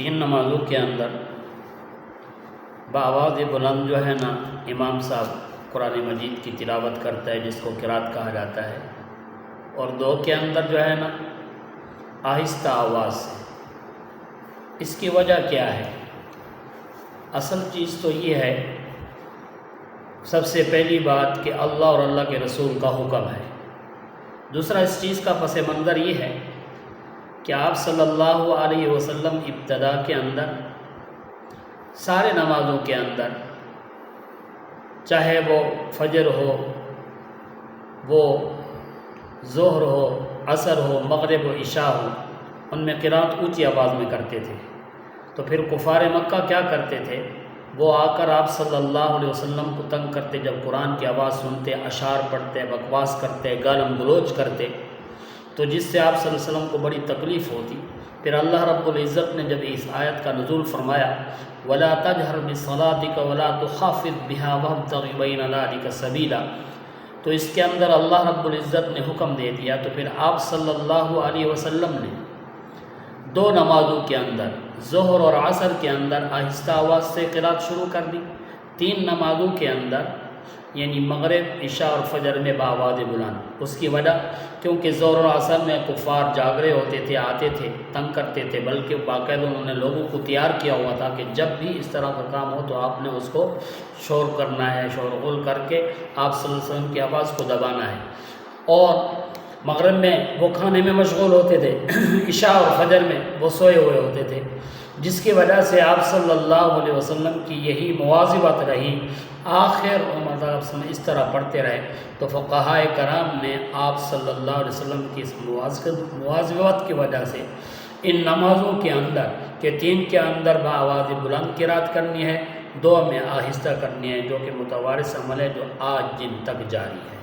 تین نمازوں کے اندر بآواز بلند جو ہے نا امام صاحب قرآن مجید کی تلاوت کرتا ہے، جس کو قرات کہا جاتا ہے، اور دو کے اندر جو ہے نا آہستہ آواز سے۔ اس کی وجہ کیا ہے؟ اصل چیز تو یہ ہے، سب سے پہلی بات کہ اللہ اور اللہ کے رسول کا حکم ہے۔ دوسرا اس چیز کا پس منظر یہ ہے کہ آپ صلی اللہ علیہ وسلم ابتدا کے اندر سارے نمازوں کے اندر، چاہے وہ فجر ہو، وہ ظہر ہو، عصر ہو، مغرب و عشاء ہو، ان میں قرات اونچی آواز میں کرتے تھے۔ تو پھر کفار مکہ کیا کرتے تھے؟ وہ آ کر آپ صلی اللہ علیہ وسلم کو تنگ کرتے، جب قرآن کی آواز سنتے، اشعار پڑھتے، بکواس کرتے، گالم گلوچ کرتے، تو جس سے آپ صلی اللہ علیہ وسلم کو بڑی تکلیف ہوتی۔ پھر اللہ رب العزت نے جب اس آیت کا نزول فرمایا، وَلَا تَجْهَرْ بِصَلَاتِكَ وَلَا تُخَافِتْ بِهَا وَابْتَغِ بَيْنَ ذَلِكَ سَبِيلًا، تو اس کے اندر اللہ رب العزت نے حکم دے دیا۔ تو پھر آپ صلی اللہ علیہ وسلم نے دو نمازوں کے اندر، ظہر اور عصر کے اندر آہستہ آواز سے قرات شروع کر دی، تین نمازوں کے اندر یعنی مغرب، عشاء اور فجر میں بآواز بلند۔ اس کی وجہ کیونکہ ظہر اور عصر میں کفار جاگ رہے ہوتے تھے، آتے تھے، تنگ کرتے تھے، بلکہ باقاعدہ انہوں نے لوگوں کو تیار کیا ہوا تھا کہ جب بھی اس طرح کا کام ہو تو آپ نے اس کو شور کرنا ہے، شور غل کر کے آپ صلی اللہ علیہ وسلم کی آواز کو دبانا ہے۔ اور مغرب میں وہ کھانے میں مشغول ہوتے تھے، عشاء اور فجر میں وہ سوئے ہوئے ہوتے تھے، جس کی وجہ سے آپ صلی اللہ علیہ وسلم کی یہی مواظبت رہی۔ آخر عمر اس طرح پڑھتے رہے، تو فقہائے کرام نے آپ صلی اللہ علیہ وسلم کی اس مواظبت کی وجہ سے ان نمازوں کے اندر کہ تین کے اندر بآواز بلند قرات کرنی ہے، دو میں آہستہ کرنی ہے، جو کہ متوارث عمل ہے جو آج دن تک جاری ہے۔